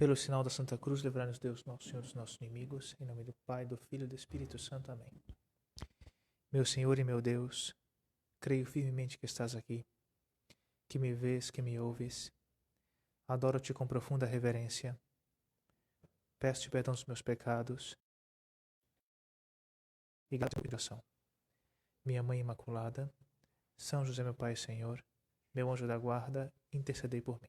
Pelo sinal da Santa Cruz, livrai-nos Deus, nosso Senhor, dos nossos inimigos. Em nome do Pai, do Filho e do Espírito Santo. Amém. Meu Senhor e meu Deus, creio firmemente que estás aqui, que me vês, que me ouves. Adoro-te com profunda reverência. Peço-te perdão dos meus pecados e graças à oração. Minha Mãe Imaculada, São José, meu Pai e Senhor, meu anjo da guarda, intercedei por mim.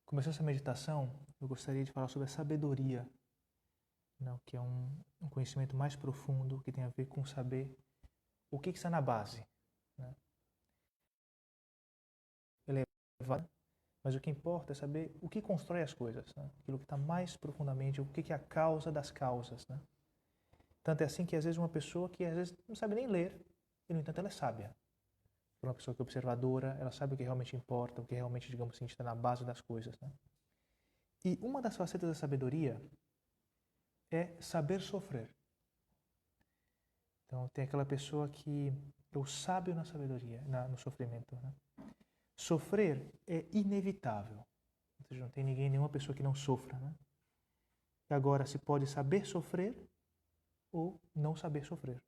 Começando essa meditação, eu gostaria de falar sobre a sabedoria, que é um conhecimento mais profundo que tem a ver com saber o que está na base. Elevado, mas o que importa é saber o que constrói as coisas, aquilo que está mais profundamente, o que é a causa das causas. Tanto é assim que às vezes uma pessoa que às vezes não sabe nem ler, e no entanto ela é sábia. Uma pessoa que é observadora, ela sabe o que realmente importa, o que realmente, digamos assim, está na base das coisas. E uma das facetas da sabedoria é saber sofrer. Então tem aquela pessoa que é o sábio na sabedoria, no sofrimento. Sofrer é inevitável. Ou seja, não tem nenhuma pessoa que não sofra. E agora, se pode saber sofrer ou não saber sofrer.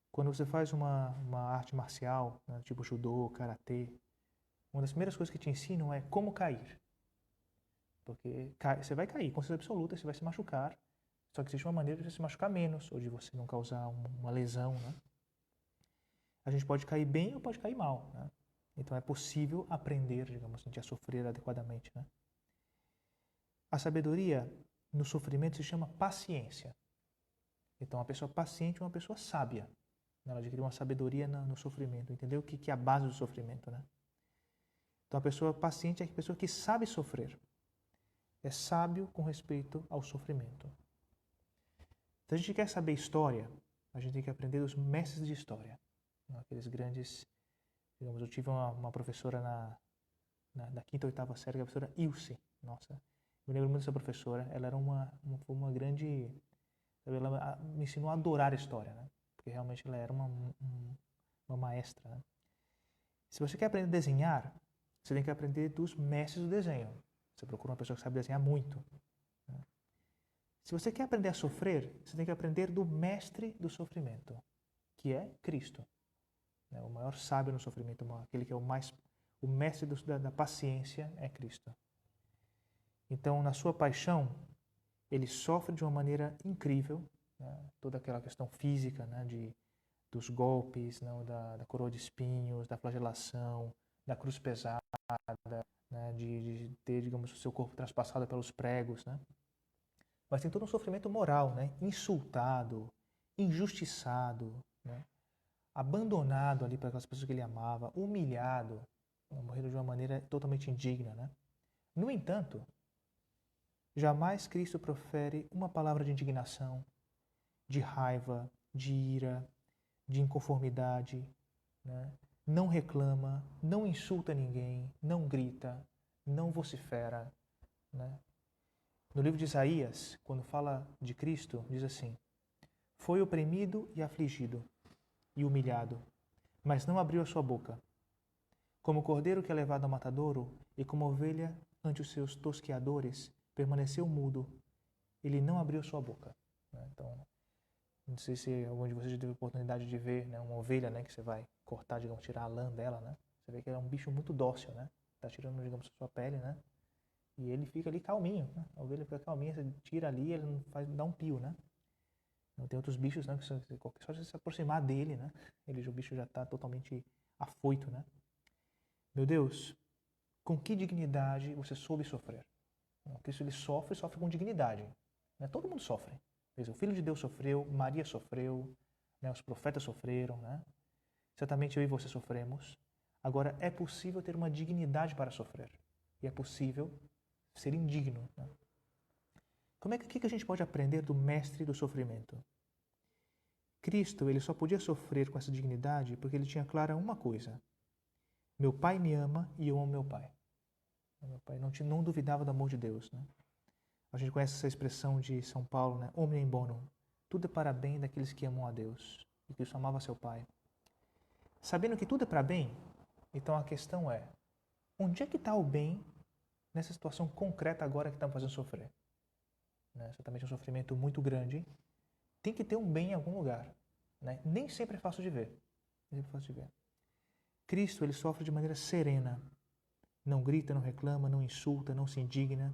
Quando você faz uma arte marcial, tipo judô, karatê, uma das primeiras coisas que te ensinam é como cair. Porque você vai cair, com certeza absoluta, você vai se machucar. Só que existe uma maneira de você se machucar menos, ou de você não causar uma lesão. A gente pode cair bem ou pode cair mal. Então é possível aprender, digamos assim, a sofrer adequadamente. A sabedoria no sofrimento se chama paciência. Então, uma pessoa paciente é uma pessoa sábia. Ela adquire uma sabedoria no sofrimento. Entendeu o que é a base do sofrimento? Então, a pessoa paciente é a pessoa que sabe sofrer. É sábio com respeito ao sofrimento. Se a gente quer saber história, a gente tem que aprender dos mestres de história. Aqueles grandes... Digamos, eu tive uma professora da quinta ou oitava série, que é a professora Ilse. Nossa, eu lembro muito dessa professora. Ela era uma grande... Ela me ensinou a adorar a história, porque realmente ela era uma maestra. Se você quer aprender a desenhar, você tem que aprender dos mestres do desenho. Você procura uma pessoa que sabe desenhar muito. Se você quer aprender a sofrer, você tem que aprender do mestre do sofrimento, que é Cristo. O maior sábio no sofrimento, aquele que é o mestre da paciência é Cristo. Então, na sua paixão, ele sofre de uma maneira incrível, toda aquela questão física, dos golpes, da coroa de espinhos, da flagelação, da cruz pesada, de ter, digamos, o seu corpo traspassado pelos pregos. Mas tem todo um sofrimento moral, insultado, injustiçado, abandonado ali para aquelas pessoas que ele amava, humilhado, morrendo de uma maneira totalmente indigna. No entanto, jamais Cristo profere uma palavra de indignação, de raiva, de ira, de inconformidade, não reclama, não insulta ninguém, não grita, não vocifera. No livro de Isaías, quando fala de Cristo, diz assim: foi oprimido e afligido e humilhado, mas não abriu a sua boca. Como cordeiro que é levado ao matadouro e como ovelha ante os seus tosqueadores, permaneceu mudo, ele não abriu a sua boca. Então, não sei se algum de vocês já teve a oportunidade de ver uma ovelha, que você vai cortar, digamos, tirar a lã dela, Você vê que é um bicho muito dócil, Tá tirando, digamos, a sua pele, E ele fica ali calminho, A ovelha fica calminha, você tira ali, ele não dá um pio, Não tem outros bichos, que só de se aproximar dele, o bicho já está totalmente afoito, né? Meu Deus, com que dignidade você soube sofrer? Cristo ele sofre com dignidade. Né? Todo mundo sofre. O Filho de Deus sofreu, Maria sofreu, né? Os profetas sofreram, né? Certamente eu e você sofremos. Agora, é possível ter uma dignidade para sofrer. E é possível ser indigno. Né? O que a gente pode aprender do mestre do sofrimento? Cristo ele só podia sofrer com essa dignidade porque ele tinha clara uma coisa. Meu Pai me ama e eu amo meu Pai. Meu Pai não duvidava do amor de Deus. Né? A gente conhece essa expressão de São Paulo, né? Omnium bonum. Tudo é para bem daqueles que amam a Deus. E Cristo amava seu Pai. Sabendo que tudo é para bem, então a questão é, onde é que está o bem nessa situação concreta agora que está me fazendo sofrer? Né? Certamente é um sofrimento muito grande. Tem que ter um bem em algum lugar. Né? Nem sempre é fácil de ver. Cristo ele sofre de maneira serena. Não grita, não reclama, não insulta, não se indigna.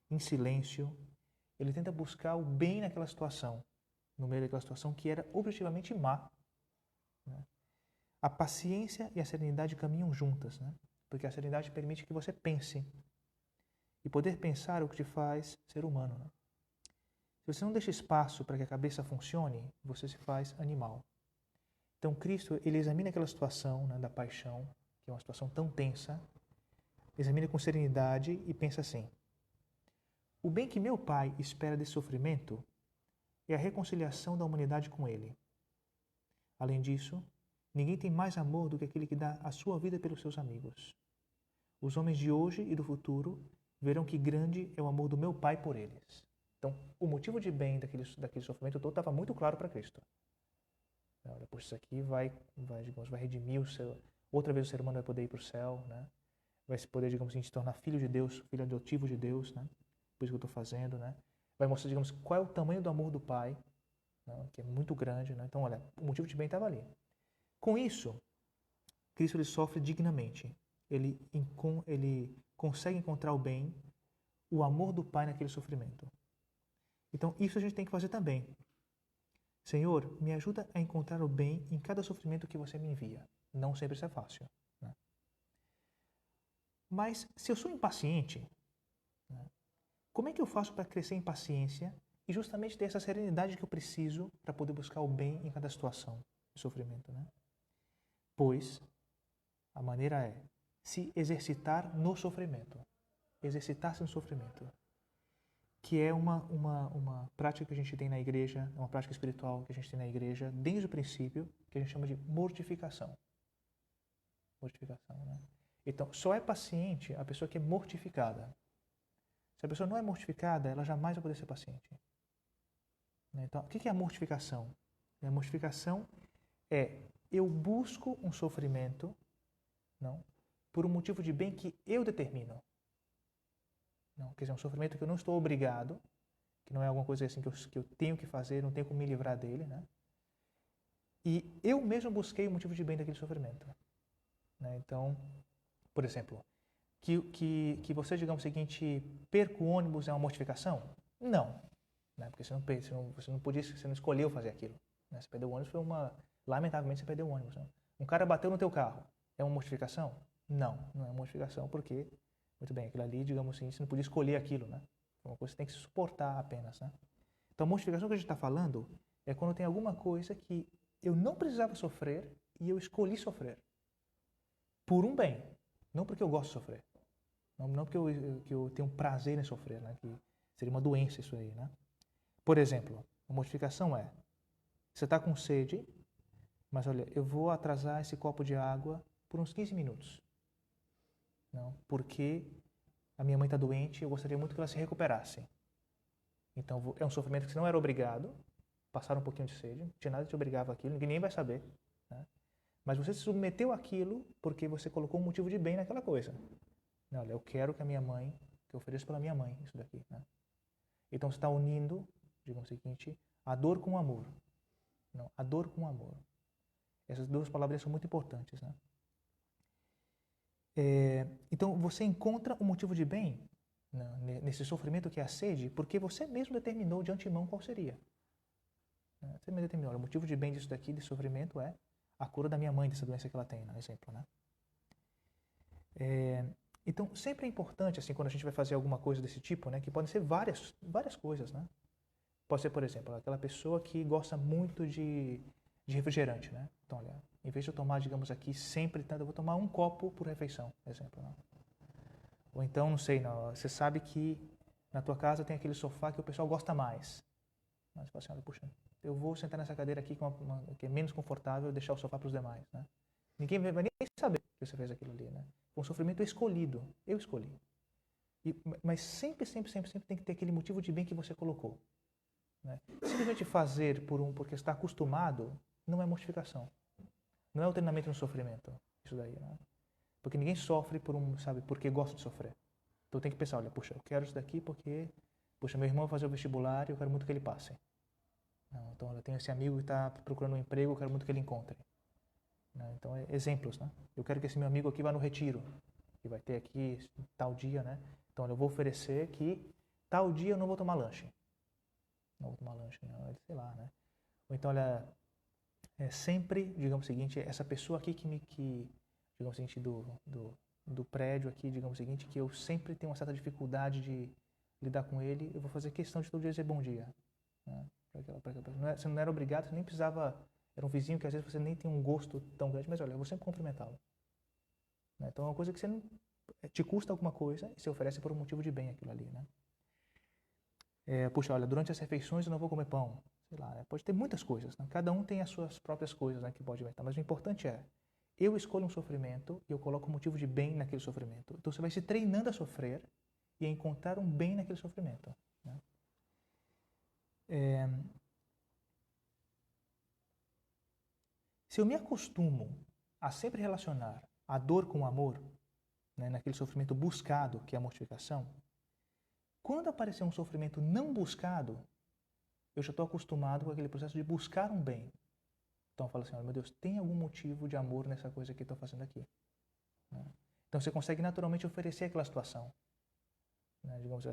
Em silêncio. Ele tenta buscar o bem naquela situação. No meio daquela situação que era objetivamente má. Né? A paciência e a serenidade caminham juntas. Né? Porque a serenidade permite que você pense. E poder pensar é o que te faz ser humano. Né? Se você não deixa espaço para que a cabeça funcione, você se faz animal. Então, Cristo, ele examina aquela situação, né, da paixão, que é uma situação tão tensa, examina com serenidade e pensa assim, o bem que meu Pai espera desse sofrimento é a reconciliação da humanidade com Ele. Além disso, ninguém tem mais amor do que aquele que dá a sua vida pelos seus amigos. Os homens de hoje e do futuro verão que grande é o amor do meu Pai por eles. Então, o motivo de bem daquele sofrimento todo estava muito claro para Cristo. Olha, por isso aqui vai redimir o seu... Outra vez o ser humano vai poder ir para o céu, né? Vai se poder, digamos assim, se tornar filho de Deus, filho adotivo de Deus, né? Por isso que eu estou fazendo, né? Vai mostrar, digamos, qual é o tamanho do amor do Pai, né? Que é muito grande, né? Então, olha, o motivo de bem estava ali. Com isso, Cristo ele sofre dignamente. Ele consegue encontrar o bem, o amor do Pai naquele sofrimento. Então, isso a gente tem que fazer também. Senhor, me ajuda a encontrar o bem em cada sofrimento que você me envia. Não sempre isso é fácil. Né? Mas, se eu sou impaciente, né, como é que eu faço para crescer em paciência e justamente ter essa serenidade que eu preciso para poder buscar o bem em cada situação de sofrimento? Né? Pois, a maneira é se exercitar no sofrimento. Exercitar-se no sofrimento. Que é uma prática que a gente tem na igreja, uma prática espiritual que a gente tem na igreja, desde o princípio, que a gente chama de mortificação. Mortificação, né? Então, só é paciente a pessoa que é mortificada. Se a pessoa não é mortificada, ela jamais vai poder ser paciente. Então, o que é a mortificação? A mortificação é eu busco um sofrimento, não, por um motivo de bem que eu determino. Não, quer dizer, um sofrimento que eu não estou obrigado, que não é alguma coisa assim que eu tenho que fazer, não tenho como me livrar dele, né? E eu mesmo busquei o motivo de bem daquele sofrimento. Né? Então, por exemplo, que você, digamos o seguinte, perca o ônibus é uma mortificação? Não. Né? Porque você não escolheu fazer aquilo. Né? Você perdeu o ônibus, lamentavelmente você perdeu o ônibus. Né? Um cara bateu no teu carro, é uma mortificação? Não, não é uma mortificação, porque muito bem, aquilo ali, digamos assim, você não podia escolher aquilo, né? É uma coisa que você tem que suportar apenas, né? Então, a mortificação que a gente está falando é quando tem alguma coisa que eu não precisava sofrer e eu escolhi sofrer. Por um bem, não porque eu gosto de sofrer. Não porque eu tenho prazer em sofrer, né? Que seria uma doença isso aí, né? Por exemplo, a mortificação é, você está com sede, mas olha, eu vou atrasar esse copo de água por uns 15 minutos. Não, porque a minha mãe está doente e eu gostaria muito que ela se recuperasse. Então, é um sofrimento que você não era obrigado, passar um pouquinho de sede, não tinha nada que te obrigava àquilo, ninguém nem vai saber. Né? Mas você se submeteu àquilo porque você colocou um motivo de bem naquela coisa. Não, olha, eu quero que a minha mãe, que eu ofereço pela minha mãe, isso daqui. Né? Então, você está unindo, digamos o seguinte, a dor com o amor. Não, a dor com o amor. Essas duas palavras são muito importantes, né? Então, você encontra um motivo de bem, né, nesse sofrimento que é a sede, porque você mesmo determinou de antemão qual seria. Você mesmo determinou, o motivo de bem disso daqui, desse sofrimento, é a cura da minha mãe dessa doença que ela tem, por exemplo, né? Então, sempre é importante, assim, quando a gente vai fazer alguma coisa desse tipo, né, que podem ser várias coisas, né? Pode ser, por exemplo, aquela pessoa que gosta muito de refrigerante, né? Então, olha, em vez de eu tomar, digamos aqui, sempre tanto, eu vou tomar um copo por refeição, por exemplo, né? Ou então, não sei, não, você sabe que na tua casa tem aquele sofá que o pessoal gosta mais. Mas você fala assim, olha, puxa, eu vou sentar nessa cadeira aqui que é menos confortável e deixar o sofá para os demais, né? Ninguém vai nem saber que você fez aquilo ali, né? Um sofrimento escolhido, eu escolhi. Mas sempre tem que ter aquele motivo de bem que você colocou. Né? Simplesmente fazer porque está acostumado não é mortificação. Não é o treinamento no sofrimento. Isso daí, né? Porque ninguém sofre porque gosta de sofrer. Então tem que pensar, olha, puxa, eu quero isso daqui porque, puxa, meu irmão vai fazer o vestibular e eu quero muito que ele passe. Não, então eu tenho esse amigo que está procurando um emprego, eu quero muito que ele encontre. Né? Então, exemplos, né? Eu quero que esse meu amigo aqui vá no retiro, que vai ter aqui tal dia, né? Então eu vou oferecer que tal dia eu não vou tomar lanche. Não vou tomar lanche, não, sei lá, né? Ou então, olha, sempre, digamos o seguinte, essa pessoa aqui digamos o seguinte, do prédio aqui, digamos o seguinte, que eu sempre tenho uma certa dificuldade de lidar com ele, eu vou fazer questão de todo dia dizer bom dia. Né? Você não era obrigado, você nem precisava, era um vizinho que às vezes você nem tem um gosto tão grande, mas olha, eu vou sempre cumprimentá-lo. Né? Então é uma coisa que você não, te custa alguma coisa e você oferece por um motivo de bem aquilo ali, né? Puxa, olha, durante as refeições eu não vou comer pão. Sei lá, né? Pode ter muitas coisas, né? Cada um tem as suas próprias coisas, né, que pode inventar, mas o importante é, eu escolho um sofrimento e eu coloco um motivo de bem naquele sofrimento. Então você vai se treinando a sofrer e a encontrar um bem naquele sofrimento. Né? Se eu me acostumo a sempre relacionar a dor com o amor, né, naquele sofrimento buscado, que é a mortificação, quando aparecer um sofrimento não buscado, eu já estou acostumado com aquele processo de buscar um bem. Então eu falo assim, oh, meu Deus, tem algum motivo de amor nessa coisa que eu estou fazendo aqui? Né? Então você consegue naturalmente oferecer aquela situação. Né? Digamos,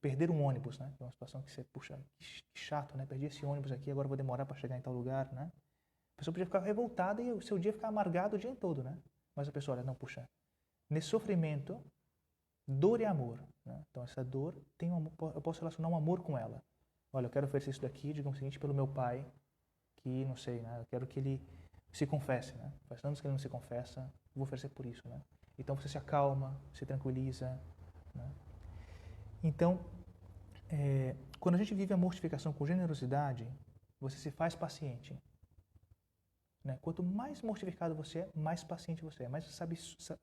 perder um ônibus, né? É uma situação que você, puxa, que chato, né? Perdi esse ônibus aqui, agora vou demorar para chegar em tal lugar, né? A pessoa podia ficar revoltada e o seu dia ficar amargado o dia todo, né? Mas a pessoa, olha, não, puxa, nesse sofrimento, dor e amor. Né? Então essa dor, eu posso relacionar um amor com ela. Olha, eu quero oferecer isso daqui, digamos o seguinte, pelo meu pai, que, não sei, né? Eu quero que ele se confesse, né? Faz anos que ele não se confessa, vou oferecer por isso, né? Então você se acalma, se tranquiliza, né? Então, quando a gente vive a mortificação com generosidade, você se faz paciente. Né? Quanto mais mortificado você é, mais paciente você é, mais você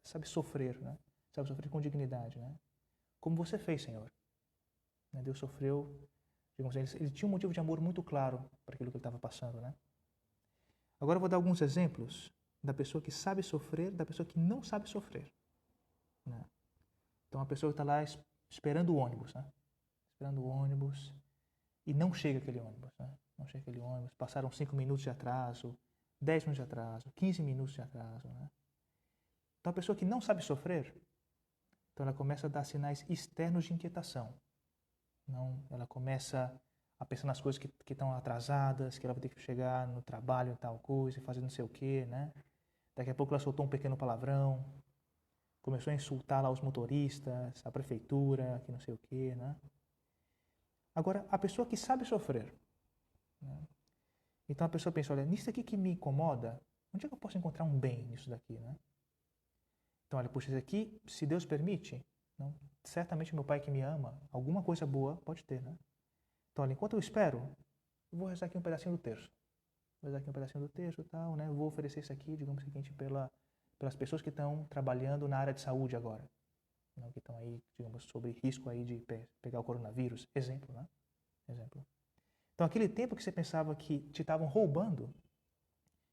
sabe sofrer, né? Sabe sofrer com dignidade, né? Como você fez, Senhor. Né? Deus sofreu, digamos, ele tinha um motivo de amor muito claro para aquilo que ele estava passando, né? Agora eu vou dar alguns exemplos da pessoa que sabe sofrer, da pessoa que não sabe sofrer. Né? Então, a pessoa que está lá esperando o ônibus, né? Esperando o ônibus e não chega aquele ônibus, né? Não chega aquele ônibus, passaram 5 minutos de atraso, 10 minutos de atraso, 15 minutos de atraso, né? Então, a pessoa que não sabe sofrer, então ela começa a dar sinais externos de inquietação. Não, ela começa a pensar nas coisas que estão atrasadas, que ela vai ter que chegar no trabalho e tal coisa, fazer não sei o quê, né? Daqui a pouco ela soltou um pequeno palavrão, começou a insultar lá os motoristas, a prefeitura, que não sei o quê, né? Agora, a pessoa que sabe sofrer, né? Então a pessoa pensa, olha, nisso aqui que me incomoda, onde é que eu posso encontrar um bem nisso daqui, né? Então, olha, puxa, isso aqui, se Deus permite, não, certamente meu pai que me ama, alguma coisa boa pode ter, né? Então, olha, enquanto eu espero, eu vou rezar aqui um pedacinho do terço. Vou rezar aqui um pedacinho do terço e tal, né? Eu vou oferecer isso aqui, digamos o seguinte, pelas pessoas que estão trabalhando na área de saúde agora. Não, que estão aí, digamos, sob risco aí de pegar o coronavírus. Exemplo, né? Exemplo. Então, aquele tempo que você pensava que te estavam roubando,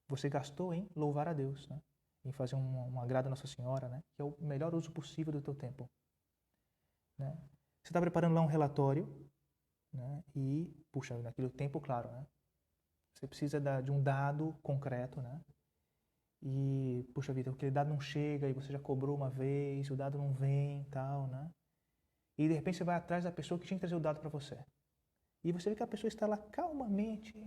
você gastou em louvar a Deus, né? Em fazer um agrado a Nossa Senhora, né? Que é o melhor uso possível do teu tempo. Né? Você está preparando lá um relatório, né? E, puxa, naquele tempo, claro, né? Você precisa de um dado concreto, né? E, puxa vida, aquele dado não chega e você já cobrou uma vez, o dado não vem e tal, né? E, de repente, você vai atrás da pessoa que tinha que trazer o dado para você. E você vê que a pessoa está lá calmamente,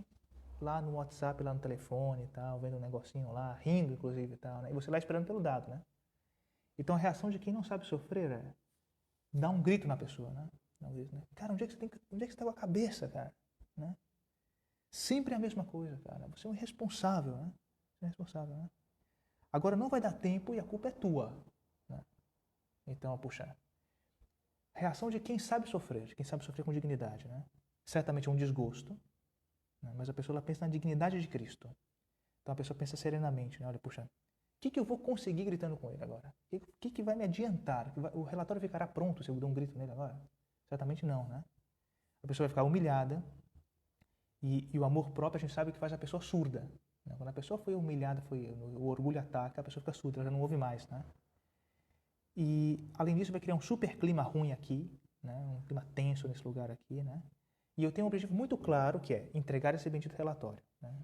lá no WhatsApp, lá no telefone e tal, vendo um negocinho lá, rindo inclusive e tal, né? E você lá esperando pelo dado, né? Então a reação de quem não sabe sofrer é dar um grito na pessoa, né? Dá um grito, né? Cara, onde é que você tá com a cabeça, cara? Né? Sempre é a mesma coisa, cara. Você é um irresponsável, né? Você é um irresponsável, né? Agora não vai dar tempo e a culpa é tua, né? Então, puxa, reação de quem sabe sofrer com dignidade, né? Certamente é um desgosto, né? Mas a pessoa ela pensa na dignidade de Cristo. Então a pessoa pensa serenamente, né? Olha, puxa, o que eu vou conseguir gritando com ele agora? O que vai me adiantar? O relatório ficará pronto se eu der um grito nele agora? Certamente não, né? A pessoa vai ficar humilhada e o amor próprio a gente sabe que faz a pessoa surda, né? Quando a pessoa foi humilhada, o orgulho ataca, a pessoa fica surda, ela já não ouve mais, né? E além disso vai criar um super clima ruim aqui, né? Um clima tenso nesse lugar aqui, né? E eu tenho um objetivo muito claro que é entregar esse bendito relatório, né?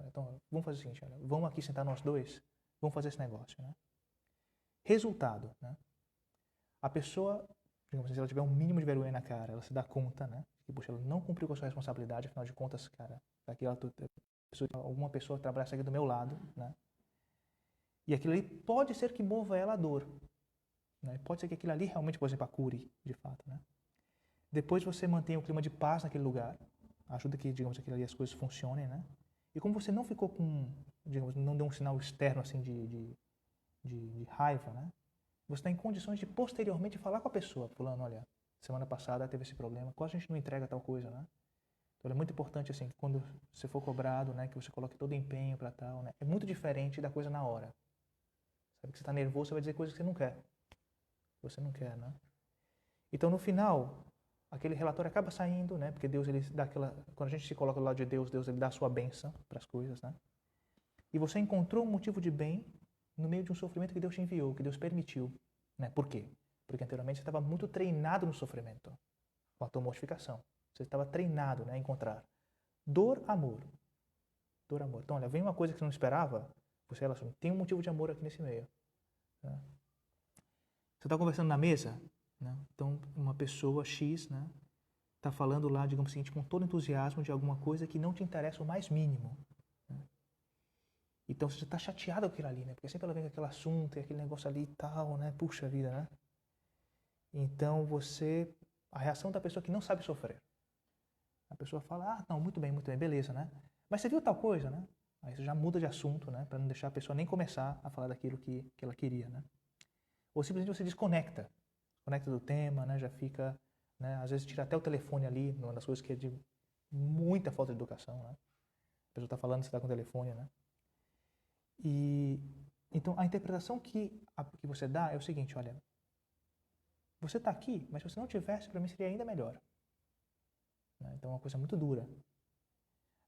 Então vamos fazer o seguinte, olha, vamos aqui sentar nós dois, vamos fazer esse negócio, né? Resultado, né? A pessoa, digamos assim, se ela tiver um mínimo de vergonha na cara, ela se dá conta, né? Que, puxa, ela não cumpriu com a sua responsabilidade, afinal de contas, cara, alguma pessoa trabalha aqui do meu lado, né? E aquilo ali pode ser que mova ela a dor, né? Pode ser que aquilo ali realmente, por exemplo, a cure, de fato, né? Depois você mantém o clima de paz naquele lugar, ajuda que, digamos, aquilo ali as coisas funcionem, né? E como você não ficou com, digamos, não deu um sinal externo assim de raiva, né? Você está em condições de posteriormente falar com a pessoa, fulano, olha, semana passada teve esse problema, quase a gente não entrega tal coisa, né? Então é muito importante assim, que quando você for cobrado, né, que você coloque todo o empenho para tal, né? É muito diferente da coisa na hora. Sabe que você está nervoso, você vai dizer coisas que você não quer. Você não quer, né? Então no final, aquele relatório acaba saindo, né? Porque Deus ele dá aquela, quando a gente se coloca do lado de Deus, Deus ele dá a sua bênção para as coisas, né? E você encontrou um motivo de bem no meio de um sofrimento que Deus te enviou, que Deus permitiu. Né? Por quê? Porque anteriormente você estava muito treinado no sofrimento, com a tua mortificação. Você estava treinado, né, a encontrar dor, amor. Dor, amor. Então, olha, vem uma coisa que você não esperava, você relaciona. Tem um motivo de amor aqui nesse meio. Né? Você está conversando na mesa, né? Então uma pessoa X, né, está falando lá, digamos assim, com todo entusiasmo de alguma coisa que não te interessa o mais mínimo. Né? Então você está chateado com aquilo ali, né? Porque sempre ela vem com aquele assunto e aquele negócio ali e tal, né? Puxa vida, né? Então a reação da pessoa que não sabe sofrer. A pessoa fala, não, muito bem, beleza, né? Mas você viu tal coisa, né? Aí você já muda de assunto, né? Para não deixar a pessoa nem começar a falar daquilo que ela queria, né? Ou simplesmente você desconecta do tema, né? Já fica, né? Às vezes tira até o telefone ali, uma das coisas que é de muita falta de educação, né? A pessoa está falando, você está com o telefone, né? E então a interpretação que você dá é o seguinte, olha, você está aqui, mas se você não tivesse, para mim seria ainda melhor. Né? Então é uma coisa muito dura.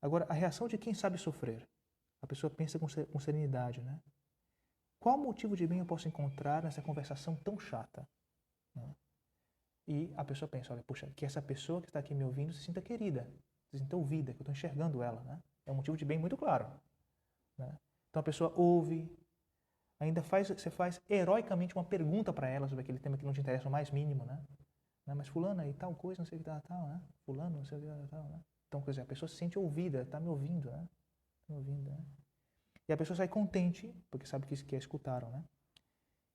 Agora, a reação de quem sabe sofrer, a pessoa pensa com serenidade, né? Qual motivo de bem eu posso encontrar nessa conversação tão chata? Né? E a pessoa pensa, olha, puxa, que essa pessoa que está aqui me ouvindo se sinta querida, se sinta ouvida, que eu estou enxergando ela, né? É um motivo de bem muito claro. Né? Então a pessoa ouve, ainda você faz heroicamente uma pergunta para ela sobre aquele tema que não te interessa o mais mínimo, né? Mas fulana e tal coisa, não sei o que tal, né? Fulano, não sei o que tal, né? Então, quer dizer, a pessoa se sente ouvida, está me ouvindo, né? Tá me ouvindo, né? E a pessoa sai contente, porque sabe que escutaram, né?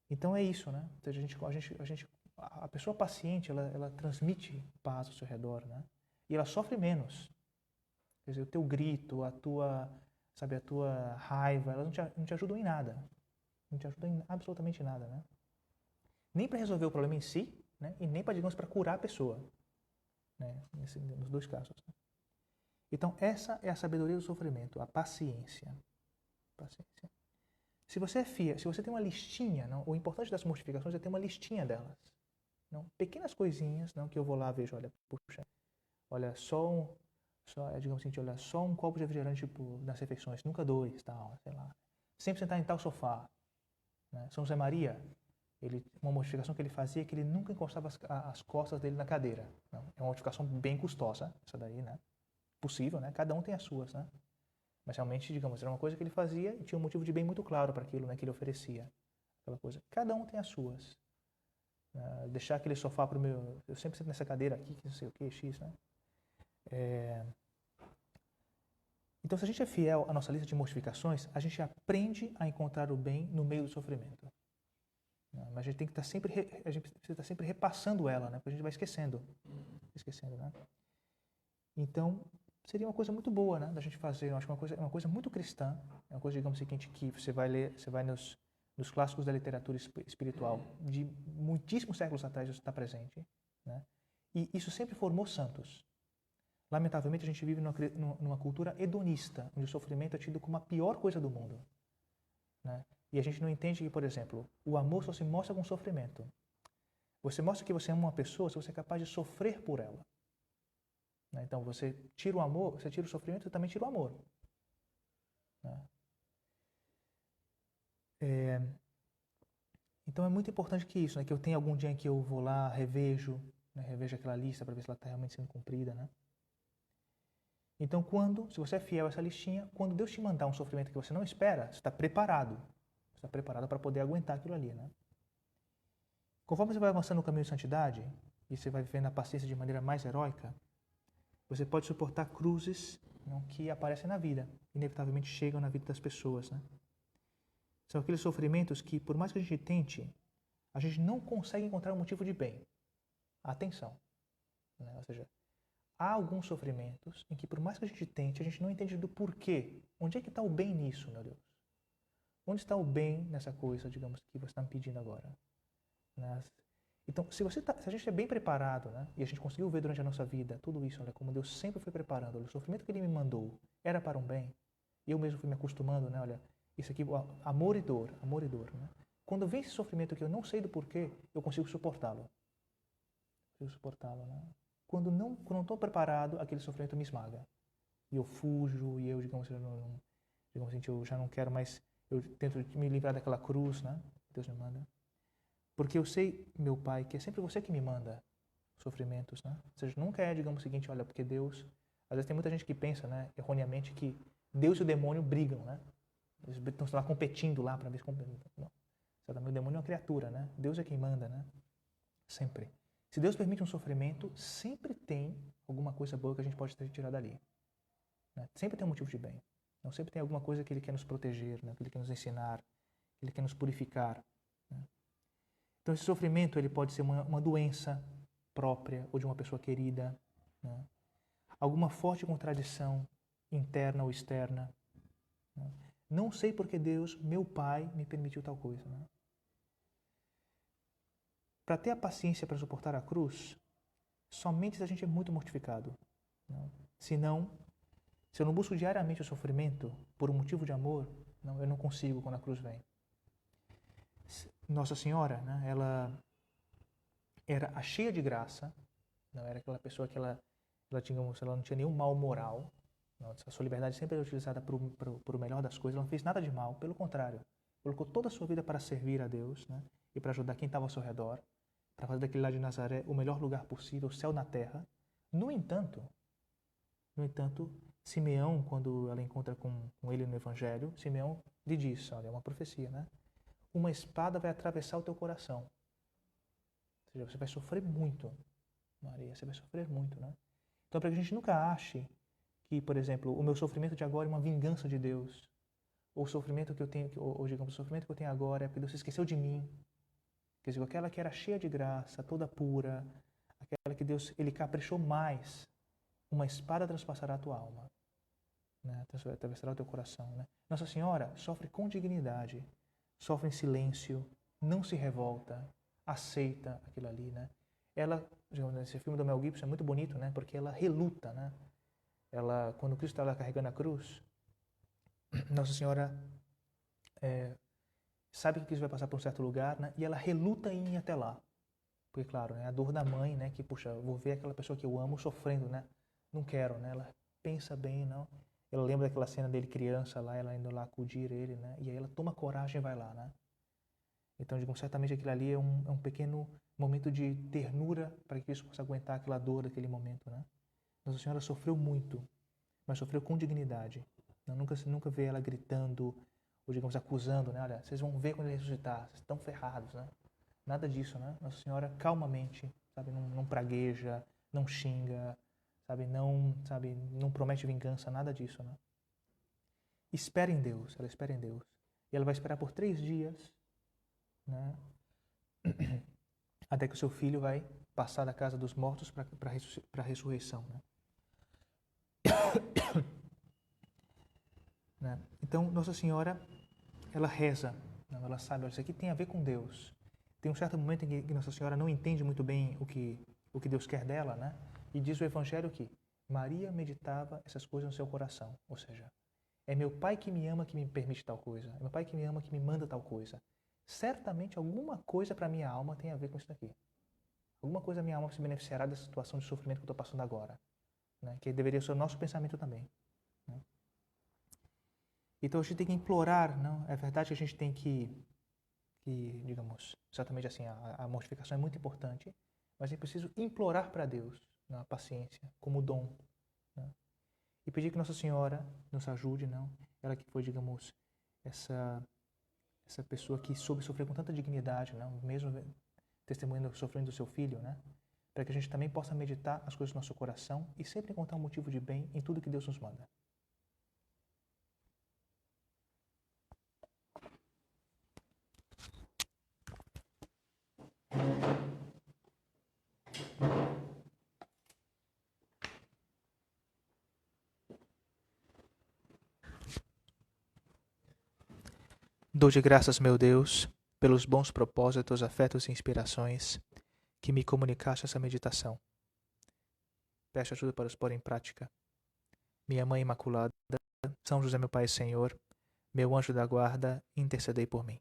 Então é isso, né? Ou seja, a pessoa paciente, ela transmite paz ao seu redor, né? E ela sofre menos. Quer dizer, o teu grito, a tua raiva, elas não te ajudam em nada. Não te ajudam em absolutamente nada, né? Nem para resolver o problema em si, né? E nem para, digamos, para curar a pessoa. Né? Nos dois casos. Né? Então, essa é a sabedoria do sofrimento, a paciência. Paciência. Se você se você tem uma listinha, não, o importante das mortificações é ter uma listinha delas. Não, pequenas coisinhas, não, que eu vou lá vejo, olha, puxa, olha, digamos assim, olha, só um copo de refrigerante tipo, nas refeições, nunca dois, tal, sei lá. Sempre sentar em tal sofá. Né? São José Maria, uma modificação que ele fazia é que ele nunca encostava as costas dele na cadeira. Não, é uma modificação bem custosa, essa daí, né? Possível, né? Cada um tem as suas, né? Mas realmente, digamos, era uma coisa que ele fazia e tinha um motivo de bem muito claro para aquilo, né, que ele oferecia. Aquela coisa. Cada um tem as suas. Deixar aquele sofá para o meu... Eu sempre sento nessa cadeira aqui, que não sei o que, X, né? Então, se a gente é fiel à nossa lista de mortificações, a gente aprende a encontrar o bem no meio do sofrimento. Mas a gente tem que estar sempre, a gente precisa estar sempre repassando ela, né? Porque a gente vai esquecendo, né? Então, seria uma coisa muito boa, né, da gente fazer. Eu acho que uma coisa muito cristã, é uma coisa, digamos, seguinte, que você vai ler, você vai nos clássicos da literatura espiritual de muitíssimos séculos atrás, isso está presente, né? E isso sempre formou santos. Lamentavelmente, a gente vive numa cultura hedonista, onde o sofrimento é tido como a pior coisa do mundo, né? E a gente não entende que, por exemplo, o amor só se mostra com sofrimento. Você mostra que você ama uma pessoa se você é capaz de sofrer por ela. Então, você tira o amor, você tira o sofrimento, você também tira o amor. Então, é muito importante que isso, né? Que eu tenha algum dia em que eu vou lá, revejo, né? Revejo aquela lista para ver se ela está realmente sendo cumprida, né? Então, se você é fiel a essa listinha, quando Deus te mandar um sofrimento que você não espera, você está preparado. Você está preparado para poder aguentar aquilo ali, né? Conforme você vai avançando no caminho de santidade, e você vai vivendo a paciência de maneira mais heróica, você pode suportar cruzes, não, que aparecem na vida, inevitavelmente chegam na vida das pessoas, né? São aqueles sofrimentos que, por mais que a gente tente, a gente não consegue encontrar um motivo de bem. Atenção, né? Ou seja, há alguns sofrimentos em que, por mais que a gente tente, a gente não entende do porquê. Onde é que está o bem nisso, meu Deus? Onde está o bem nessa coisa, digamos, que você está me pedindo agora? Né? Então, se a gente é bem preparado, né, e a gente conseguiu ver durante a nossa vida tudo isso, olha, como Deus sempre foi preparando, olha, o sofrimento que Ele me mandou era para um bem, e eu mesmo fui me acostumando, né, olha, isso aqui, amor e dor, né? Quando vem esse sofrimento que eu não sei do porquê, eu consigo suportá-lo. Né? Quando não estou preparado, aquele sofrimento me esmaga. E eu fujo, e eu, digamos assim, eu já não quero mais, eu tento me livrar daquela cruz, né? Deus me manda. Porque eu sei, meu Pai, que é sempre você que me manda sofrimentos, né? Ou seja, nunca é, digamos o seguinte, olha, porque Deus... Às vezes tem muita gente que pensa, né, erroneamente, que Deus e o demônio brigam, né? Eles estão lá competindo lá para ver se... Não. O demônio é uma criatura, né? Deus é quem manda, né? Sempre. Se Deus permite um sofrimento, sempre tem alguma coisa boa que a gente pode tirar dali. Né? Sempre tem um motivo de bem. Não sempre tem alguma coisa que Ele quer nos proteger, né? Que Ele quer nos ensinar, que Ele quer nos purificar. Né? Então, esse sofrimento ele pode ser uma doença própria ou de uma pessoa querida, né? Alguma forte contradição interna ou externa. Né? Não sei porque Deus, meu Pai, me permitiu tal coisa. Né? Para ter a paciência para suportar a cruz, somente se a gente é muito mortificado. Né? Se eu não busco diariamente o sofrimento por um motivo de amor, eu não consigo quando a cruz vem. Nossa Senhora, né, ela era a cheia de graça, não era aquela pessoa que ela não tinha nenhum mal moral, não, a sua liberdade sempre era utilizada para o melhor das coisas, ela não fez nada de mal, pelo contrário, colocou toda a sua vida para servir a Deus, né, e para ajudar quem estava ao seu redor, para fazer daquele lá de Nazaré o melhor lugar possível, o céu na terra. No entanto, Simeão, quando ela encontra com ele no Evangelho, Simeão lhe diz, olha, é uma profecia, né? Uma espada vai atravessar o teu coração. Ou seja, você vai sofrer muito, Maria, você vai sofrer muito, né? Então, para que a gente nunca ache que, por exemplo, o meu sofrimento de agora é uma vingança de Deus, ou o sofrimento que eu tenho, ou digamos, o sofrimento que eu tenho agora é porque Deus se esqueceu de mim. Quer dizer, aquela que era cheia de graça, toda pura, aquela que Deus, Ele caprichou mais, uma espada transpassará a tua alma, né? Atravessará o teu coração, né? Nossa Senhora sofre com dignidade, sofre em silêncio, não se revolta, aceita aquilo ali, né? Ela, esse filme do Mel Gibson é muito bonito, né? Porque ela reluta, né? Ela, quando Cristo está lá carregando a cruz, Nossa Senhora sabe que Cristo vai passar por um certo lugar, né? E ela reluta em ir até lá. Porque, claro, é a dor da mãe, né? Que, puxa, eu vou ver aquela pessoa que eu amo sofrendo, né? Não quero, né? Ela pensa bem, não. Ela lembra daquela cena dele criança lá, ela indo lá acudir ele, né? E aí ela toma coragem e vai lá, né? Então, digo, certamente aquilo ali é um pequeno momento de ternura para que Cristo possa aguentar aquela dor daquele momento, né? Nossa Senhora sofreu muito, mas sofreu com dignidade. Eu nunca vê ela gritando ou, digamos, acusando, né? Olha, vocês vão ver quando ele ressuscitar, vocês estão ferrados, né? Nada disso, né? Nossa Senhora calmamente, sabe, não pragueja, não xinga, sabe, não promete vingança, nada disso, né? espera em Deus, ela espera em Deus. E ela vai esperar por 3 dias, né? Até que o seu filho vai passar da casa dos mortos para a ressurreição, né? Né? Então, Nossa Senhora, ela reza, né? Ela sabe, isso aqui tem a ver com Deus. Tem um certo momento em que Nossa Senhora não entende muito bem o que Deus quer dela, né? E diz o Evangelho que Maria meditava essas coisas no seu coração. Ou seja, é meu Pai que me ama que me permite tal coisa. É meu Pai que me ama que me manda tal coisa. Certamente alguma coisa para a minha alma tem a ver com isso daqui. Alguma coisa a minha alma se beneficiará dessa situação de sofrimento que eu estou passando agora. Né? Que deveria ser o nosso pensamento também. Né? Então a gente tem que implorar, não? É verdade que a gente tem que digamos, exatamente assim, a mortificação é muito importante, mas é preciso implorar para Deus, né, a paciência, como dom. Né? E pedir que Nossa Senhora nos ajude, não? Ela que foi, digamos, essa pessoa que soube sofrer com tanta dignidade, não? Mesmo testemunhando o sofrimento do seu filho, né? Para que a gente também possa meditar as coisas do nosso coração e sempre encontrar um motivo de bem em tudo que Deus nos manda. Dou-te graças, meu Deus, pelos bons propósitos, afetos e inspirações que me comunicaste essa meditação. Peço ajuda para os pôr em prática. Minha Mãe Imaculada, São José meu Pai e Senhor, meu anjo da guarda, intercedei por mim.